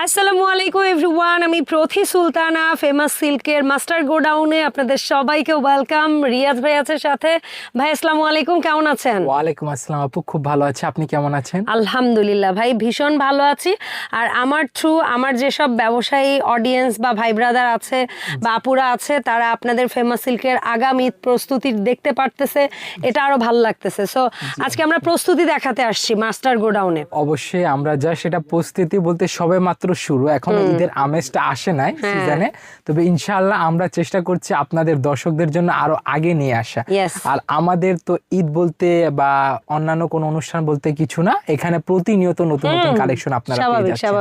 আসসালামু আলাইকুম এভরিওয়ান, আমি প্রথি সুলতানা ফেমাস সিল্কের মাস্টার গোডাউনে আপনাদের সবাইকে ওয়েলকাম। রিয়াজ ভাই আছে সাথে। ভাই আসসালামু আলাইকুম, কেমন আছেন? ওয়ালাইকুম আসসালাম আপু, খুব ভালো আছি, আপনি কেমন আছেন? আলহামদুলিল্লাহ ভাই, ভীষণ ভালো আছি। আর আমার থ্রু আমার যেসব ব্যবসায়ী অডিয়েন্স বা ভাই ব্রাদার আছে বা আপুরা আছে, তারা আপনাদের ফেমাস সিল্কের আগামী প্রস্তুতি দেখতে পারতেছে, এটা আরো ভালো লাগতেছে। সো আজকে আমরা প্রস্তুতি দেখাতে আসছি মাস্টার গোডাউনে। অবশ্যই আমরা যা সেটা প্রস্তুতি বলতে সবে মাত্র শুরু, এখন ঈদের আমেজটা আসে নাই সিজনে, তবে ইনশাআল্লাহ আমরা চেষ্টা করছি আপনাদের দর্শকদের জন্য আরো আগে নিয়ে আসা। আর আমাদের তো ঈদ বলতে বা অন্যান্য কোনো অনুষ্ঠান বলতে কিছু না, এখানে প্রতিনিয়ত নতুন নতুন কালেকশন আপনারা পেয়ে যাচ্ছেন।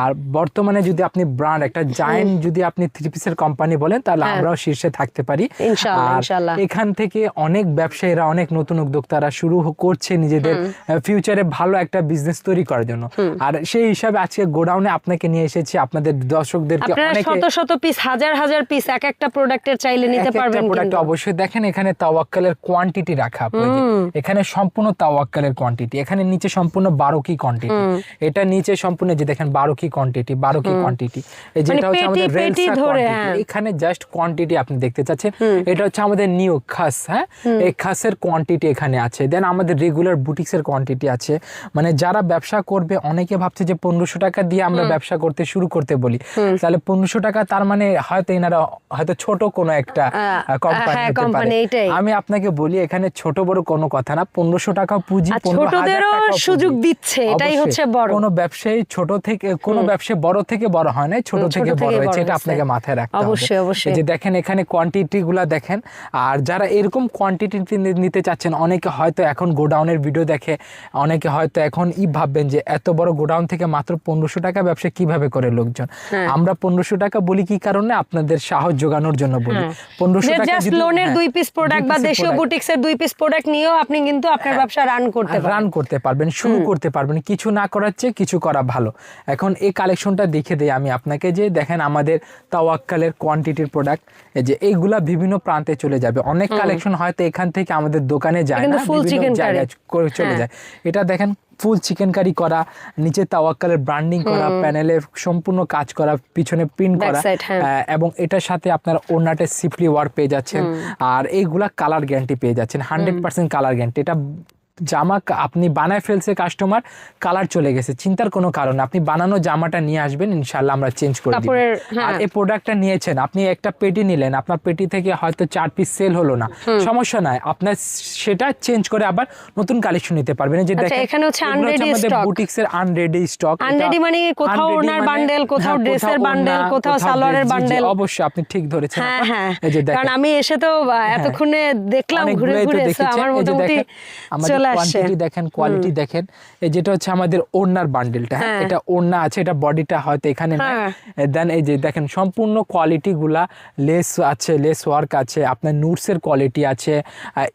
আর বর্তমানে যদি আপনি ব্র্যান্ড একটা জায়ান্ট যদি আপনি থ্রি পিসের কোম্পানি বলেন, তাহলে আমরাও শীর্ষে থাকতে পারি। আর এখান থেকে অনেক ব্যবসায়ীরা, অনেক নতুন উদ্যোক্তারা শুরু করছে নিজেদের ফিউচারে ভালো একটা বিজনেস তৈরি করার জন্য। আর সেই হিসাবে আজকে গোডাউনে আপনাকে নিয়ে এসেছি, আপনাদের দর্শকদেরকে শত শত পিস, হাজার হাজার পিস এক একটা প্রোডাক্টের চাইলে নিতে পারবেন। প্রোডাক্ট অবশ্যই দেখেন, এখানে তাওয়াক্কালের কোয়ান্টিটি রাখা, এখানে সম্পূর্ণ তাওয়াক্কালের কোয়ান্টিটি, এখানে নিচে সম্পূর্ণ 12 কি কোয়ান্টিটি, এটা নিচে সম্পূর্ণ যে দেখেন 12 কি কোয়ান্টিটি, 12 কি কোয়ান্টিটি, এই যেটা হচ্ছে আমাদের রেলসা কোয়ান্টিটি। এখানে জাস্ট কোয়ান্টিটি আপনি দেখতে চাচ্ছেন, এটা হচ্ছে আমাদের নিউ খাস। হ্যাঁ, এই খাসের কোয়ান্টিটি এখানে আছে। দেন আমাদের রেগুলার বুটিক্সের কোয়ান্টিটি আছে। মানে যারা ব্যবসা করবে, অনেকে ভাবছে যে 1500 টাকা দিয়ে আমরা ব্যবসা করতে শুরু করতে বলি, তাহলে 1500 টাকা তার মানে হয়তো এনারা হয়তো ছোট কোনো একটা কোম্পানি হতে পারে। আমি আপনাকে বলি, এখানে ছোট বড় কোনো কথা না, 1500 টাকা পুঁজি, 15,000 টাকা সুযোগ দিচ্ছে, এটাই হচ্ছে বড়। কোনো ব্যবসায়ী ছোট থেকে, কোনো ব্যবসায়ী বড় থেকে বড় হয় না, ছোট থেকে বড় হয়েছে, এটা আপনাকে মাথায় রাখতে হবে। অবশ্যই অবশ্যই। যে দেখেন এখানে কোয়ান্টিটি গুলা দেখেন। আর যারা এরকম কোয়ান্টিটি নিতে চাচ্ছেন, অনেকে হয়তো এখন গোডাউনের ভিডিও দেখে, অনেকে হয়তো এখন ভাববেন যে এত বড় গোডাউন থেকে মাত্র 1500 টাকা ব্যবসা কিভাবে করে লোকজন। আমরা 1500 টাকা বলি কি কারণে? আপনাদের সাহস জোগানোর জন্য বলি। 1500 টাকা জাস্ট লোনের 2 পিস প্রোডাক্ট বা দেশীয় বুটিক্সের 2 পিস প্রোডাক্ট নিয়েও আপনি কিন্তু আপনার ব্যবসা রান করতে পারবেন, শুরু করতে পারবেন। কিছু না করার চেয়ে কিছু করা ভালো। এখন এই কালেকশনটা দেখে দেই আমি আপনাকে, যে দেখেন আমাদের তাওয়াক্কালের কোয়ান্টিটির প্রোডাক্ট, এই যে এইগুলা বিভিন্ন প্রান্তে চলে যাবে। অনেক কালেকশন হয়তো এখান থেকে আমাদের দোকানে যায় না, বিভিন্ন জায়গায় চলে যায়। এটা দেখেন ফুল চিকেন কারি করা, নিচে তাওয়াক্কালের ব্র্যান্ডিং করা, প্যানেলে সম্পূর্ণ কাজ করা, পিছনে প্রিন্ট করা, এবং এটার সাথে আপনার ওনাটে সিপলি ওয়ার্ক পেয়ে যাচ্ছেন। আর এইগুলা কালার গ্যারান্টি পেয়ে যাচ্ছেন, 100% কালার গ্যারান্টি। এটা জামা আপনি বানায় ফেলছে, কাস্টমার কালার চলে গেছে, চিন্তার কোনো কারণ, আপনি বানানো জামাটা নিয়ে আসবেন, ইনশাআল্লাহ আমরা চেঞ্জ করে দিব। আর এই প্রোডাক্টটা নিয়েছেন, আপনি একটা পেটি নিলেন, আপনার পেটি থেকে হয়তো 4 পিস সেল হলো না, সমস্যা নাই, আপনার সেটা চেঞ্জ করে আবার নতুন কালেকশন নিতে পারবেন। যে দেখেন এখানে হচ্ছে আনরেডি স্টক, বুটিক্সের আনরেডি স্টক। আনরেডি মানে কোথাও ওনার বান্ডেল, কোথাও ড্রেসের বান্ডেল, কোথাও সালোয়ারের বান্ডেল। অবশ্যই আপনি ঠিক ধরেছেন। এই যে কারণ আমি এসে তো এতক্ষণে দেখলাম, ঘুরে ঘুরে আমার মোটামুটি চলে আসছে। দেখেন কোয়ালিটি দেখেন, এই যেটা হচ্ছে আমাদের ওড়নার বান্ডেলটা, এটা ওড়না আছে, এটা বডিটা হয়তো এখানে না। দেন এই যে দেখেন সম্পূর্ণ কোয়ালিটি গুলা, লেস আছে, লেস ওয়ার্ক আছে, আপনার নুটসের কোয়ালিটি আছে,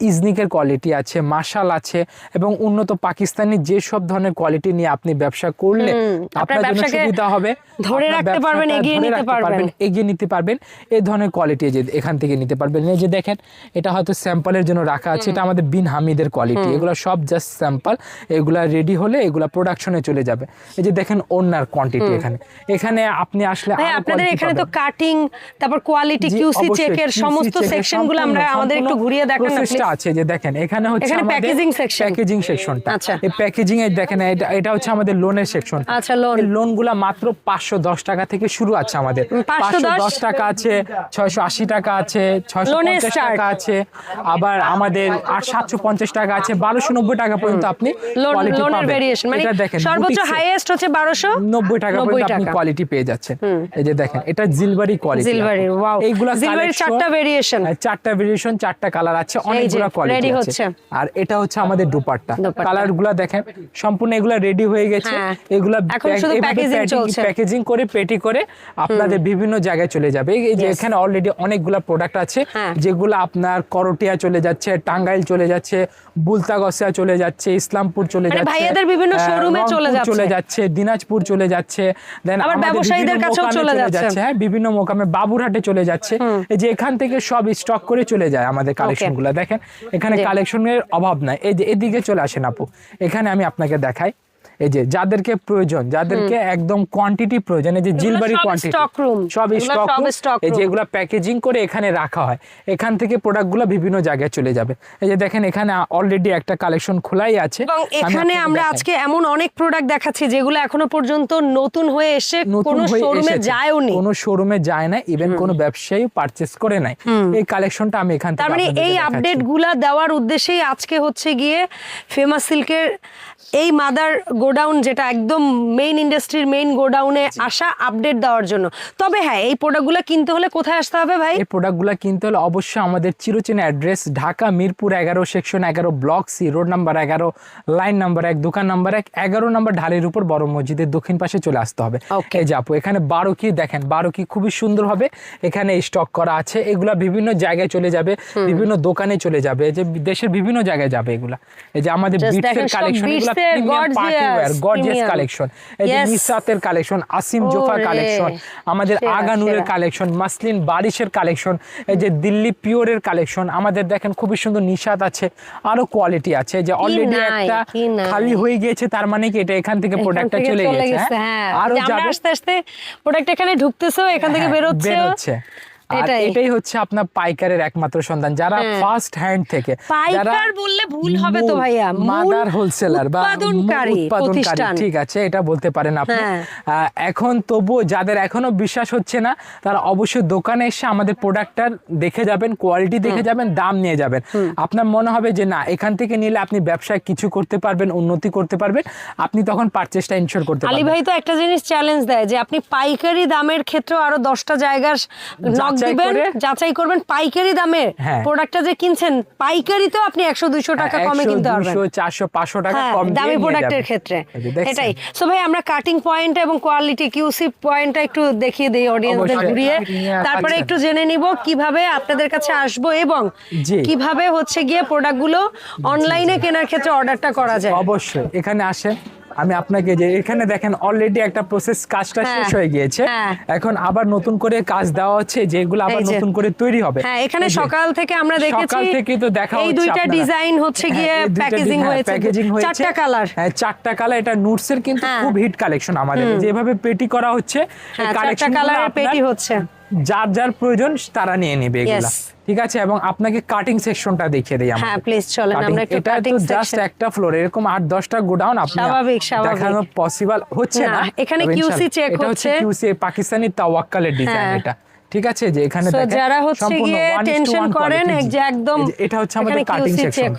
ইজনিকের কোয়ালিটি আছে, মাশাল আছে, এবং উন্নত পাকিস্তানি যে সব ধরনের কোয়ালিটি নিয়ে আপনি ব্যবসা করলে আপনার জন্য সুবিধা হবে, ধরে রাখতে পারবেন, এগিয়ে নিতে পারবেন। এই ধরনের কোয়ালিটি যে এখান থেকে নিতে পারবেন। এই যে দেখেন, এটা হয়তো স্যাম্পলের জন্য রাখা আছে, এটা আমাদের বিন হামিদের কোয়ালিটি, এগুলো সব জাস্ট স্যাম্পল, এগুলা রেডি হলে এগুলা প্রোডাকশনে চলে যাবে। এই যে দেখেন ওনার কোয়ান্টিটি, এখানে আপনি আসলে আপনাদের এখানে তো কাটিং, তারপর কোয়ালিটি, কিউসি চেকের সমস্ত সেকশনগুলো আমরা আমাদের একটু ঘুরিয়ে দেখান না প্লিজ। আছে যে দেখেন এখানে হচ্ছে আমাদের প্যাকেজিং সেকশনটা। এই প্যাকেজিং এ দেখেন, এটা হচ্ছে আমাদের লোনের সেকশন। আচ্ছা, এই লোনগুলা মাত্র 510 টাকা থেকে শুরু আছে আমাদের। 510 টাকা আছে, 680 টাকা আছে, 650 টাকা আছে, আবার আমাদের 750 টাকা আছে, 1290 টাকা পর্যন্ত আপনি লোনের ভেরিয়েশন। মানে সর্বোচ্চ হাইয়েস্ট হচ্ছে 1290 টাকা পর্যন্ত আপনি কোয়ালিটি পেয়ে যাচ্ছেন। এই যে দেখেন, এটা জিলভারি কোয়ালিটি, জিলভারি, ওয়াও, এইগুলা জিলভারির 4টা ভেরিয়েশন, 4টা কালার আছে, অনেকগুলা কোয়ালিটি আছে। আর এটা হচ্ছে আমাদের দুপাট্টা, কালারগুলা দেখেন সম্পূর্ণ এগুলা রেডি হয়ে গেছে। এগুলা প্যাকেজিং করে পেটি করে আপনাদের বিভিন্ন জায়গায় চলে যাবে। এই যে এখানে অলরেডি অনেকগুলা প্রোডাক্ট আছে, যেগুলো আপনার করটিয়া চলে যাচ্ছে, টাঙ্গাইল চলে যাচ্ছে, বুলতাগসিয়া চলে যাচ্ছে, ইসলামপুর চলে যাচ্ছে, ভাইয়াদের বিভিন্ন শোরুমে চলে যাচ্ছে, দিনাজপুর চলে যাচ্ছে, দেন আবার ব্যবসায়ীদের কাছেও চলে যাচ্ছে। হ্যাঁ, বিভিন্ন মোকামে বাবুরহাটে চলে যাচ্ছে। এই যে এখান থেকে সব স্টক করে চলে যায় আমাদের কালেকশনগুলো। দেখেন এখানে কালেকশনের অভাব নাই। এই যে এদিকে চলে আসেন আপু, এখানে আমি আপনাকে দেখাই। এই যে যাদেরকে প্রয়োজন, যাদেরকে একদম কোয়ান্টিটি প্রয়োজন, এই যে জিলবাড়ি কোয়ান্টিটি সব স্টক রুম, এই যে এগুলা প্যাকেজিং করে এখানে রাখা হয়, এখান থেকে প্রোডাক্টগুলো বিভিন্ন জায়গায় চলে যাবে। এই যে দেখেন এখানে অলরেডি একটা কালেকশন খোলাই আছে, এবং এখানে আমরা আজকে এমন অনেক প্রোডাক্ট দেখাচ্ছি যেগুলো এখনো পর্যন্ত নতুন হয়ে এসে কোনো শোরুমে যায়ওনি, কোনো শোরুমে যায় না, ইভেন কোনো ব্যবসায়ী পারচেজ করে নাই। এই কালেকশনটা আমি এখান থেকে তার মানে এই আপডেটগুলো দেওয়ার উদ্দেশ্যেই আজকে হচ্ছে গিয়ে ফেমাস সিল্কের এই মাদার গোডাউন, যেটা একদম মেইন ইন্ডাস্ট্রির মেইন গোডাউনে আসা আপডেট দেওয়ার জন্য। তবে হ্যাঁ, এই প্রোডাক্টগুলো কিনতে হলে কোথায় আসতে হবে ভাই? এই প্রোডাক্টগুলো কিনতে হলে অবশ্যই আমাদের চিরচেনা address Dhaka Mirpur 11 section 11 block C road number 11 line number 1 দোকান নাম্বার 1 11 নম্বর ঢালের উপর বড় মসজিদের দক্ষিণ পাশে চলে আসতে হবে। এই যে আপু এখানে 12 কি দেখেন, 12 কি খুবই সুন্দর হবে এখানে স্টক করা আছে। এগুলা বিভিন্ন জায়গায় চলে যাবে, বিভিন্ন দোকানে চলে যাবে, যে দেশের বিভিন্ন জায়গায় যাবে এগুলা। এই যে আমাদের বিটসের কালেকশন, এগুলা premium party wear gorgeous collection, এই যে নিসাতের কালেকশন, আসিম জোফা কালেকশন, আমাদের আগানুরের কালেকশন, মাসলিন বারিশের কালেকশন, এই যে দিল্লি পিওরের কালেকশন। আমাদের দেখেন খুবই সুন্দর নিশাত আছে, আরো কোয়ালিটি আছে। যে অলরেডি একটা খালি হয়ে গিয়েছে, তার মানে কি এটা এখান থেকে প্রোডাক্টটা চলে গেছে। আরো যাবে আস্তে আস্তে প্রোডাক্ট এখানে ঢুকতেছে, এখান থেকে বেরোচ্ছে। আর এটাই হচ্ছে আপনার পাইকারের একমাত্র সন্ধান, যারা ফার্স্ট হ্যান্ড থেকে, পাইকার বললে ভুল হবে তো ভাইয়া, মাদার হোলসেলার বা উৎপাদনকারী, ঠিক আছে এটা বলতে পারেন আপনি। এখন তবু যাদের এখনো বিশ্বাস হচ্ছে না, তারা অবশ্যই দোকানে এসে আমাদের প্রোডাক্টটা দেখে যাবেন, কোয়ালিটি দেখে যাবেন, দাম নিয়ে যাবেন। আপনার মনে হবে যে না, এখান থেকে নিলে আপনি ব্যবসায় কিছু করতে পারবেন, উন্নতি করতে পারবেন, আপনি তখন পারচেজটা ইনশিওর করতে পারবেন। আলী ভাই তো একটা জিনিস চ্যালেঞ্জ দেয় যে আপনি পাইকারি দামের ক্ষেত্রে আরো 10টা জায়গার যাচাই করবেন, পাইকারি দামে প্রোডাক্টটা যে কিনছেন পাইকারিতেও আপনি 100-200 টাকা কমে কিনতে পারবেন, 400-500 টাকা কম দিয়ে দামি প্রোডাক্টের ক্ষেত্রে। এটাই সো ভাই, আমরা কাটিং পয়েন্ট এবং কোয়ালিটি কিউসি পয়েন্টটা একটু দেখিয়ে দেই অডিয়েন্সদের ঘুরিয়ে, তারপরে একটু জেনে নিব কিভাবে আপনাদের কাছে আসবো এবং কিভাবে হচ্ছে গিয়ে প্রোডাক্টগুলো অনলাইনে কেনার ক্ষেত্রে অর্ডারটা করা যায়। অবশ্যই এখানে আসেন, আমি আপনাকে যে এখানে দেখেন অলরেডি একটা প্রসেস কাজটা শেষ হয়ে গিয়েছে, এখন আবার নতুন করে কাজ দেওয়া হচ্ছে, যেগুলো আবার নতুন করে তৈরি হবে। হ্যাঁ, এখানে সকাল থেকে আমরা দেখেছি, সকাল থেকে তো দেখা হচ্ছে এই দুইটা ডিজাইন হচ্ছে গিয়ে প্যাকেজিং হয়েছে, 4টা কালার। হ্যাঁ, 4টা কালার। এটা নুটসের কিন্তু খুব হিট কালেকশন আমাদের, যেভাবে পেটি করা হচ্ছে, এই কালেকশন কালারের পেটি হচ্ছে, যার যার প্রয়োজন তারা নিয়ে নেবে এগুলা, ঠিক আছে। এবং আপনাকে কাটিং সেকশনটা দেখিয়ে দেই আমরা। হ্যাঁ প্লিজ চলেন আমরা একটু কাটিং সেকশন। এটা তো জাস্ট একটা ফ্লোর, এরকম 8-10টা গোডাউন আপনি দেখানো পসিবল হচ্ছে না। এখানে কিউসি চেক হচ্ছে, এটা হচ্ছে কিউসি পাকিস্তানি তাওয়াক্কালের ডিজাইন এটা, ঠিক আছে। যে এখানে দেখেন যারা হচ্ছে গিয়ে টেনশন করেন, যে একদম এটা হচ্ছে আমাদের কাটিং সেকশন,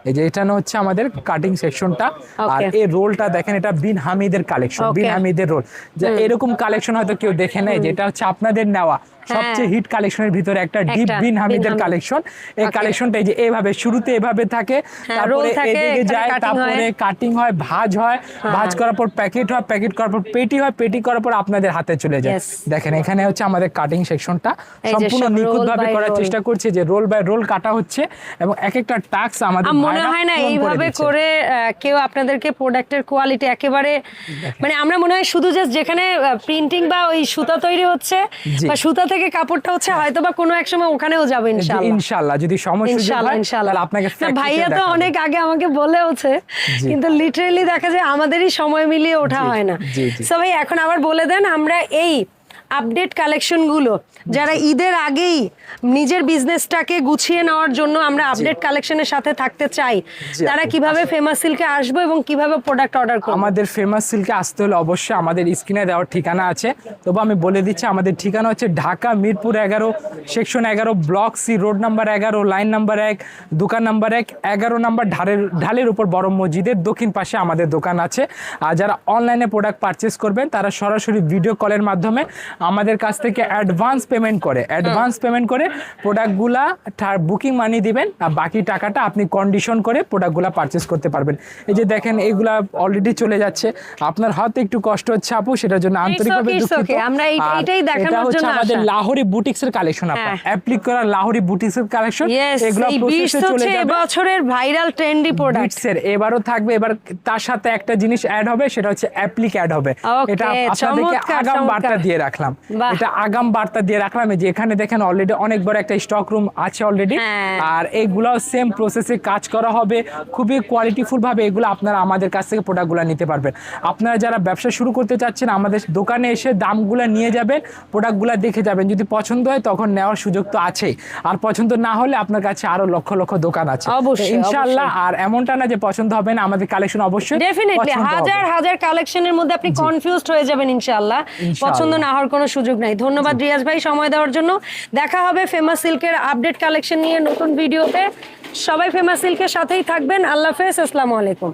এই যে এটা হচ্ছে আমাদের কাটিং সেকশনটা। আর এই রোলটা দেখেন, এটা বিন হামিদের কালেকশন, বিন হামিদের রোল। যে এরকম কালেকশন হয়তো কেউ দেখে নাই, যেটা হচ্ছে আপনাদের নেওয়া সবচেয়ে হিট কালেকশনের ভিতরে একটা ডিপ বিন হামিদের কালেকশন। এই কালেকশনটা এই যে এইভাবে শুরুতে এভাবে থাকে, তারপরে এদিকে যায়, তারপরে কাটিং হয়, ভাঁজ হয়, ভাঁজ করার পর প্যাকেট হয়, প্যাকেট করার পর পেটি হয়, পেটি করার পর আপনাদের হাতে চলে যায়। দেখেন এখানে হচ্ছে আমাদের কাটিং সেকশনটা সম্পূর্ণ নিখুঁতভাবে করার চেষ্টা করছি, যে রোল বাই রোল কাটা হচ্ছে এবং এক একটা টাস্ক আমাদের মনে হয় না এইভাবে করে কেউ আপনাদেরকে প্রোডাক্টের কোয়ালিটি একেবারে, মানে আমরা মনে হয় শুধু জাস্ট যেখানে প্রিন্টিং বা ওই সুতা তৈরি হচ্ছে বা সুতা থেকে কাপড়টা হচ্ছে, হয়তো বা কোনো এক সময় ওখানেও যাবে ইনশাআল্লাহ, যদি সমস্যা হয় তাহলে আপনাকে ভাইয়া তো অনেক আগে আমাকে বলেওছে, কিন্তু লিটারালি দেখা যায় আমাদেরই সময় মিলিয়ে ওঠা হয় না। সো ভাই এখন আবার বলে দেন, আমরা এই আপডেট কালেকশনগুলো যারা ঈদের আগেই নিজের বিজনেসটাকে গুছিয়ে নেওয়ার জন্য আমরা আপডেট কালেকশনের সাথে থাকতে চাই, তারা কিভাবে ফেমাস সিল্কে আসবে এবং কিভাবে প্রোডাক্ট অর্ডার করবে? আমাদের ফেমাস সিল্কে আসতে হলে অবশ্যই আমাদের স্ক্রিনে দেওয়ার ঠিকানা আছে, তবে আমি বলে দিচ্ছি আমাদের ঠিকানা হচ্ছে Dhaka Mirpur 11 section 11 block C road number 11 line number 1 দোকান নাম্বার 1 11 নাম্বার ঢালের উপর বড় মসজিদের দক্ষিণ পাশে আমাদের দোকান আছে। আর যারা অনলাইনে প্রোডাক্ট পারচেস করবেন, তারা সরাসরি ভিডিও কলের মাধ্যমে আমাদের কাছ থেকে অ্যাডভান্স পেমেন্ট করে প্রোডাক্টগুলা বুকিং মানি দিবেন, আর বাকি টাকাটা আপনি কন্ডিশন করে প্রোডাক্টগুলা পারচেস করতে পারবেন। এই যে দেখেন এইগুলা অলরেডি চলে যাচ্ছে, আপনার হাতে একটু কষ্ট হচ্ছে আপু, সেটার জন্য আন্তরিকভাবে দুঃখিত। আমরা এইটাই দেখানোর জন্য আমাদের লাহোরি বুটিক্সের কালেকশন, আপনার অ্যাপ্লিক করা লাহোরি বুটিক্সের কালেকশন, এগুলা প্রসেসে চলে যাবে। এবছরের ভাইরাল ট্রেন্ডি প্রোডাক্টস এবারও থাকবে। এবার তার সাথে একটা জিনিস অ্যাড হবে, সেটা হচ্ছে অ্যাপ্লিক অ্যাড হবে। এটা আপনাদেরকে আগাম বার্তা দিয়ে রাখলাম। রাখলাম, বাহ। এটা আগাম বার্তা দিয়ে রাখলাম যে এখানে দেখেন অলরেডি অনেক বড় একটা স্টক রুম আছে অলরেডি। হ্যাঁ। আর এইগুলাও সেম প্রসেসে কাজ করা হবে, খুবই কোয়ালিটিফুল ভাবে এগুলো আপনারা আমাদের কাছ থেকে প্রোডাক্টগুলো নিতে পারবেন। আপনারা যারা ব্যবসা শুরু করতে চাচ্ছেন আমাদের দোকানে এসে দামগুলো নিয়ে যাবেন, প্রোডাক্টগুলো দেখে যাবেন, যদি পছন্দ হয় তখন নেওয়ার সুযোগ তো আছেই, আর পছন্দ না হলে আপনার কাছে আরো লক্ষ লক্ষ দোকান আছে অবশ্যই, ইনশাআল্লাহ। আর এমনটা না যে পছন্দ হবে না, আমাদের কালেকশন অবশ্যই ডেফিনেটলি পছন্দ হবে। হাজার হাজার কালেকশনের মধ্যে আপনি কনফিউজড হয়ে যাবেন ইনশাআল্লাহ, পছন্দ না হওয়ার কোনো সুযোগ নাই। ধন্যবাদ রিয়াজ ভাই সময় দেওয়ার জন্য। দেখা হবে ফেমাস সিল্কের আপডেট কালেকশন নিয়ে নতুন ভিডিওতে। সবাই ফেমাস সিল্কের সাথেই থাকবেন। আল্লাহ হাফেজ, আসসালামু আলাইকুম।